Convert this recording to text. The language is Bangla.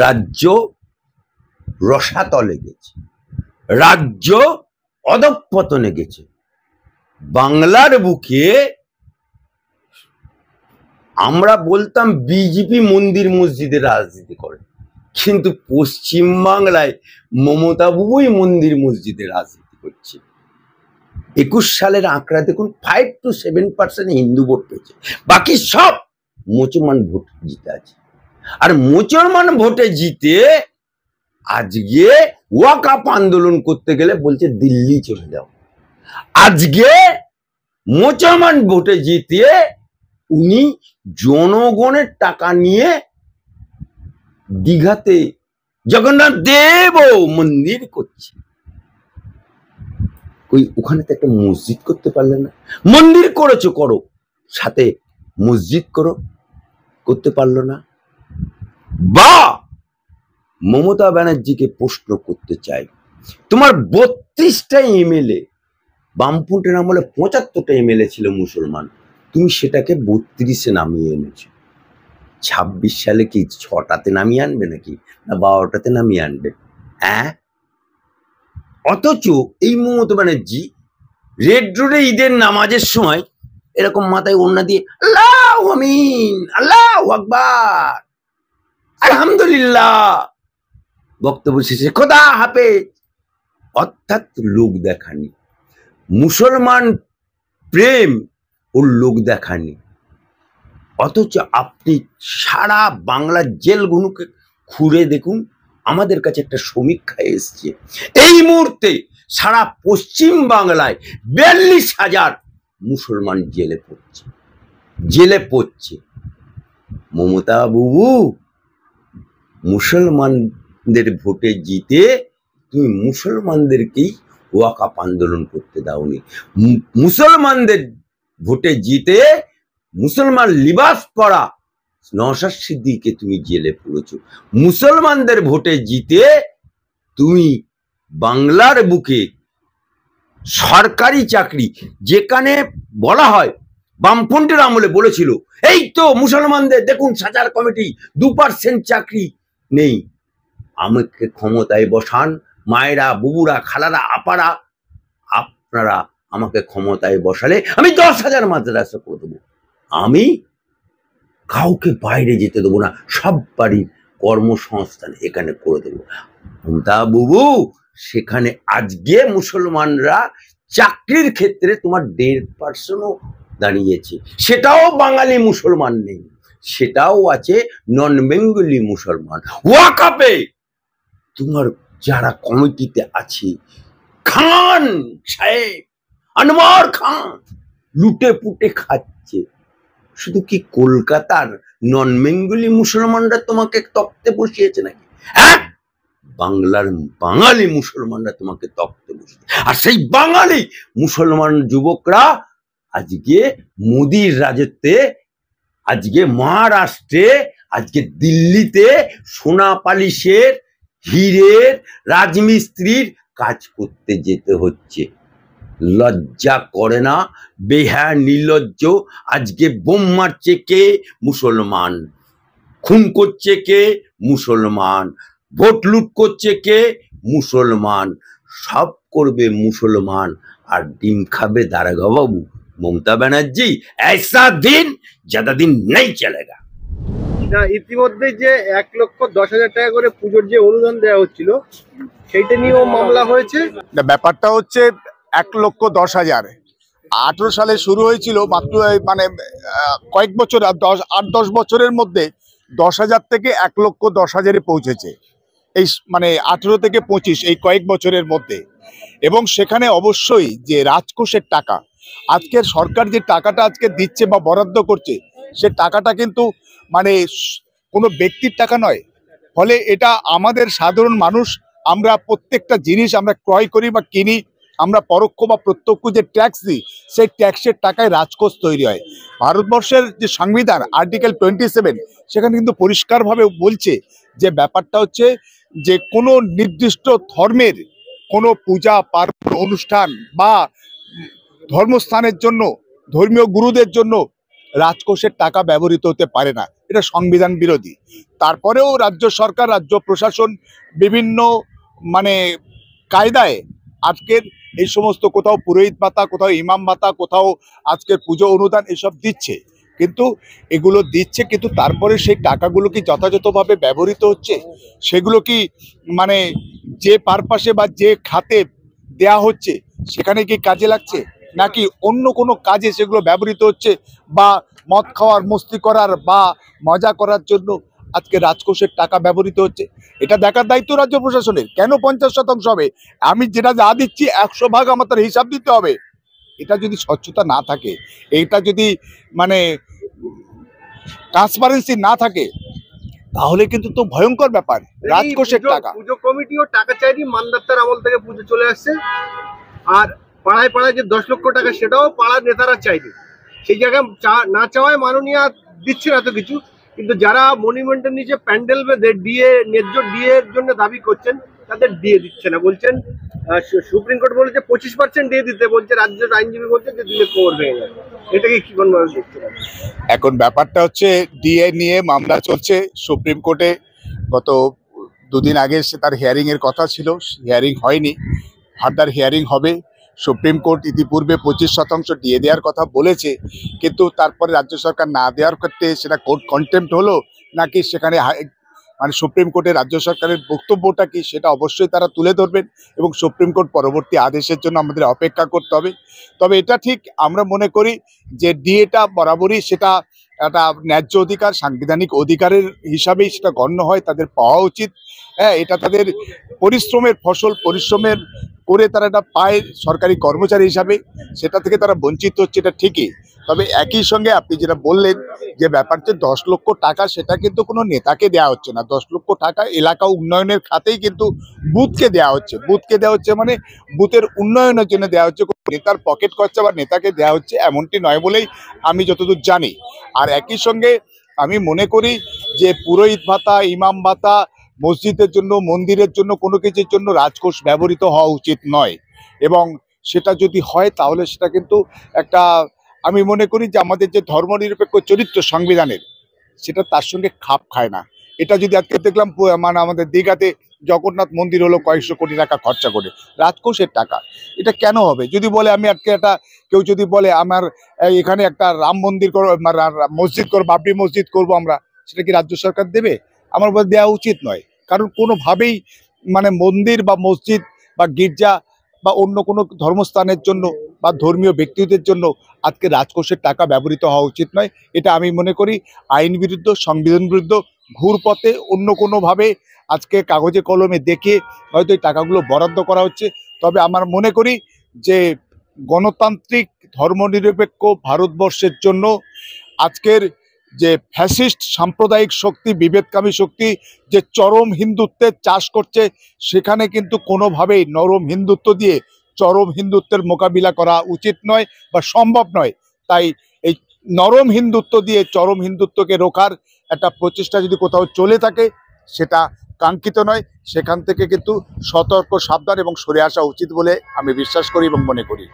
রাজ্য রসাতলে গেছে, রাজ্য অধঃপতনে গেছে। বাংলার বুকে আমরা বলতাম বিজেপি মন্দির মসজিদে রাজনীতি করে, কিন্তু পশ্চিম বাংলায় মমতা বাবুই মন্দির মসজিদে রাজনীতি করছে। 21 সালের আঁকড়া দেখুন, 5 to 7% হিন্দু ভোট পেয়েছে, বাকি সব মুসলমান ভোট জিতে আছে। আর মুসলমান ভোটে জিতে আজকে ওয়াকআপ আন্দোলন করতে গেলে বলছে দিল্লি চলে যাও। আজকে মুসলমান ভোটে জিতে উনি জনগণের টাকা নিয়ে দীঘাতে জগন্নাথ দেব মন্দির করছে। ওখানে তো একটা মসজিদ করতে পারলে না? মন্দির করেছো, করো, সাথে মসজিদ করো, করতে পারলো না। বা মমতা ব্যানার্জিকে প্রশ্ন করতে চাই, তোমার 32টা এমএলএ, বামফ্রন্টের আমলে 75টা এমএলএ ছিল মুসলমান, তুমি সেটাকে 32-এ নামিয়ে এনেছো। 26 সালে কি 6টাতে নামিয়ে আনবে নাকি, না 12টাতে নামিয়ে আনবে? হ্যাঁ, অথচ এই মমতা ব্যানার্জি রেড রোডে ঈদের নামাজের সময় এরকম মাথায় ওড়না দিয়ে আল্লাহু আমিন, আল্লাহু আকবার, আলহামদুলিল্লাহ বক্তব্য শেষে খোদা হাফেজ, অর্থাৎ লোক দেখানি। মুসলমান প্রেম ও লোক দেখানি। অথচ আপনি সারা বাংলার জেলগুলোকে খুঁড়ে দেখুন, আমাদের কাছে একটা সমীক্ষা এসছে, এই মুহূর্তে সারা পশ্চিম বাংলায় 42,000 মুসলমান জেলে পড়ছে। মমতা বাবু মুসলমানদের ভোটে জিতে তুমি মুসলমানদেরকেই ওয়াকআপ আন্দোলন করতে দাওনি। মুসলমানদের ভোটে জিতে মুসলমান লিবাস পরা নওশাদ সিদ্দিকীকে তুমি জেলে পুরেছো। মুসলমানদের ভোটে জিতে তুমি বাংলার বুকে সরকারি চাকরি, যেখানে বলা হয় বামফ্রন্টের আমলে বলেছিল এই তো মুসলমানদের দেখুন সাজার কমিটি 2% চাকরি নেই, আমাকে ক্ষমতায় বসান, মায়েরা, বুবুরা, খালারা, আপারা, আপনারা আমাকে ক্ষমতায় বসালে আমি 10,000 মাদ্রাসা করে দেবো, আমি কাউকে বাইরে যেতে দেবো না, সব বাড়ির কর্মসংস্থান এখানে করে দেবো। মমতা বাবু সেখানে আজকে মুসলমানরা চাকরির ক্ষেত্রে তোমার 1.5%ও দাঁড়িয়েছে, সেটাও বাঙালি মুসলমান নেই, সেটাও আছে নন বেঙ্গলি মুসলমান। ওয়াকআপে তোমার যারা কমিটিতে আছে, খান সাহেব, আনোয়ার খান লুটে পুটে খাচ্ছে। শুধু কি কলকাতার নন বেঙ্গলি মুসলমানরা তোমাকে তক্তে বসিয়েছে নাকি? হ্যাঁ, বাংলার বাঙালি মুসলমানরা তোমাকে তক্তে বসিয়েছে। আর সেই বাঙালি মুসলমান যুবকরা আজকে মোদির রাজত্বে, আজকে মহারাষ্ট্রে, আজকে দিল্লিতে সোনা পালিশের, হীরের, রাজমিস্ত্রির কাজ করতে যেতে হচ্ছে। লজ্জা করে না? বেহায়া নির্লজ্জ। আজকে বোম মারছে কে? মুসলমান। খুন করছে কে? মুসলমান। ভোট লুট করছে কে? মুসলমান। সব করবে মুসলমান, আর ডিম খাবে দারোগা বাবু মমতা ব্যানার্জি। ऐसा दिन ज्यादा दिन नहीं चलेगा। না, ইতিমধ্যে যে 1,10,000 টাকা করে পুজোর যে অনুদান দেওয়া হচ্ছিল সেইটা নিয়েও মামলা হয়েছে। ব্যাপারটা হচ্ছে 1,10,000 18 সালে শুরু হয়েছিল, মাত্র মানে কয়েক বছর, 8-10 বছরের মধ্যে 10,000 থেকে 1,10,000-এ পৌঁছেছে, এই মানে 18 থেকে 25 এই কয়েক বছরের মধ্যে। এবং সেখানে অবশ্যই যে রাজকোষের টাকা, আজকের সরকার যে টাকাটা আজকে দিচ্ছে বা বরাদ্দ করছে, সে টাকাটা কিন্তু মানে কোনো ব্যক্তির টাকা নয়। ফলে এটা আমাদের সাধারণ মানুষ, আমরা প্রত্যেকটা জিনিস আমরা ক্রয় করি বা কিনি, আমরা পরোক্ষ বা প্রত্যক্ষ যে ট্যাক্স দিই, সেই ট্যাক্সের টাকায় রাজকোষ তৈরি হয়। ভারতবর্ষের যে সংবিধান আর্টিকেল 27 সেখানে কিন্তু পরিষ্কারভাবে বলছে যে ব্যাপারটা হচ্ছে যে কোনো নির্দিষ্ট ধর্মের কোনো পূজা পার্বণ অনুষ্ঠান বা ধর্মস্থানের জন্য, ধর্মীয় গুরুদের জন্য রাজকোষের টাকা ব্যবহৃত হতে পারে না। এটা সংবিধান বিরোধী। তারপরেও রাজ্য সরকার, রাজ্য প্রশাসন বিভিন্ন মানে কায়দায় আজকের এই সমস্ত কোথাও পুরোহিত ভাতা, কোথাও ইমাম ভাতা, কোথাও আজকের পুজো অনুদান এসব দিচ্ছে, কিন্তু এগুলো দিচ্ছে, কিন্তু তারপরে সেই টাকাগুলো কি যথাযথভাবে ব্যবহৃত হচ্ছে? সেগুলো কি মানে যে পারপাসে বা যে খাতে দেয়া হচ্ছে সেখানে কি কাজে লাগছে, নাকি অন্য কোনো কাজে সেগুলো ব্যবহৃত হচ্ছে, বা মদ খাওয়ার, মস্তি করার বা মজা করার জন্য আজকে রাজকোষের টাকা ব্যবহৃত হচ্ছে? এটা দেখার দায়িত্ব রাজ্য প্রশাসনের। কেন 50% হবে? আমি যেটা যা দিচ্ছি 100 ভাগ আমার তার হিসাব দিতে হবে। এটা যদি স্বচ্ছতা না থাকে, এটা যদি মানে ট্রান্সপারেন্সি না থাকে, তাহলে কিন্তু তো ভয়ঙ্কর ব্যাপার। রাজকোষের টাকা, পুজো কমিটিও টাকা চাইনি, মান্দাত্তার আমল থেকে পুজো চলে আসছে। আর পাড়ায় পাড়ায় যে 10 লক্ষ টাকা, সেটাও পাড়ার নেতারা চাইনি। সেই জায়গায় না চাওয়ায় মাননীয় দিচ্ছে না তো কিছু, কিন্তু যারা মনুমেন্টের নিচে প্যান্ডেল বেঁধে ডিএ, ন্যায্য ডিএ এর জন্য দাবি করছেন, তাদের ডিএ দিচ্ছে না। বলছেন সুপ্রিম কোর্ট বলেছে 25% ডিএ দিতে, বলছে রাজ্যের আইনজীবী বলছে যে দিলে কোমর ভেঙে যাবে। এটাকে কি কোন ভাবে দেখতে পারেন? এখন ব্যাপারটা হচ্ছে ডিএ নিয়ে মামলা চলছে সুপ্রিম কোর্টে। গত 2 দিন আগে সে তার হিয়ারিং এর কথা ছিল, হিয়ারিং হয়নি, ফার্দার হিয়ারিং হবে। সুপ্রিম কোর্ট ইতিপূর্বে 25% ডিএ দেওয়ার কথা বলেছে, কিন্তু তারপরে রাজ্য সরকার না দেওয়ার ক্ষেত্রে সেটা কোর্ট কন্টেম্প্ট হলো, নাকি সেখানে মানে সুপ্রিম কোর্টে রাজ্য সরকারের বক্তব্যটা কি সেটা অবশ্যই তারা তুলে ধরবেন, এবং সুপ্রিম কোর্ট পরবর্তী আদেশের জন্য আমাদের অপেক্ষা করতে হবে। তবে এটা ঠিক আমরা মনে করি যে ডিএটা বরাবরই সেটা একটা ন্যায্য অধিকার, সাংবিধানিক অধিকারের হিসাবেই সেটা গণ্য হয়, তাদের পাওয়া উচিত। হ্যাঁ, এটা তাদের পরিশ্রমের ফসল, পরিশ্রমের করে তারা এটা পায় সরকারি কর্মচারী হিসাবে, সেটা থেকে তারা বঞ্চিত হচ্ছে, এটা ঠিকই। তবে একই সঙ্গে আপনি যেটা বললেন যে ব্যাপারটা 10 লক্ষ টাকা, সেটা কিন্তু কোনো নেতাকে দেওয়া হচ্ছে না। 10 লক্ষ টাকা এলাকা উন্নয়নের খাতেই কিন্তু বুথকে দেওয়া হচ্ছে। বুথকে দেওয়া হচ্ছে মানে বুথের উন্নয়নের জন্য দেওয়া হচ্ছে, নেতার পকেট খরচা বা নেতাকে দেওয়া হচ্ছে এমনটি নয় বলেই আমি যতদূর জানি। আর একই সঙ্গে আমি মনে করি যে পুরোহিত ভাতা, ইমাম ভাতা, মসজিদের জন্য, মন্দিরের জন্য, কোনো কিছুর জন্য রাজকোষ ব্যবহৃত হওয়া উচিত নয়। এবং সেটা যদি হয় তাহলে সেটা কিন্তু একটা, আমি মনে করি যে আমাদের যে ধর্মনিরপেক্ষ চরিত্র সংবিধানের, সেটা তার সঙ্গে খাপ খায় না। এটা যদি আজকে দেখলাম মানে আমাদের দীঘাতে জগন্নাথ মন্দির হলো কয়েকশো কোটি টাকা খরচা করে, রাজকোষের টাকা, এটা কেন হবে? যদি বলে আমি আজকে একটা, কেউ যদি বলে আমার এখানে একটা রাম মন্দির করবো, মসজিদ করবো, বাবরি মসজিদ করবো আমরা, সেটা কি রাজ্য সরকার দেবে? আমার বলে দেওয়া উচিত নয়। কারণ কোনোভাবেই মানে মন্দির বা মসজিদ বা গির্জা বা অন্য কোনো ধর্মস্থানের জন্য বা ধর্মীয় ব্যক্তিদের জন্য আজকে রাজকোষের টাকা ব্যবহৃত হওয়া উচিত নয়। এটা আমি মনে করি আইন বিরুদ্ধ, সংবিধান বিরুদ্ধ, ঘুরপথে অন্য কোনোভাবে আজকে কাগজে কলমে দেখে হয়তো এই টাকাগুলো বরাদ্দ করা হচ্ছে। তবে আমার মনে করি যে গণতান্ত্রিক ধর্মনিরপেক্ষ ভারতবর্ষের জন্য আজকের যে ফ্যাসিস্ট সাম্প্রদায়িক শক্তি, বিভেদকামী শক্তি যে চরম হিন্দুত্বের চাষ করছে, সেখানে কিন্তু কোনোভাবেই নরম হিন্দুত্ব দিয়ে চরম হিন্দুত্বের মোকাবিলা করা উচিত নয় বা সম্ভব নয়। তাই এই নরম হিন্দুত্ব দিয়ে চরম হিন্দুত্বকে রোখার একটা প্রচেষ্টা যদি কোথাও চলে থাকে, সেটা কাঙ্ক্ষিত নয়। সেখান থেকে কিন্তু সতর্ক, সাবধান এবং সরে আসা উচিত বলে আমি বিশ্বাস করি এবং মনে করি।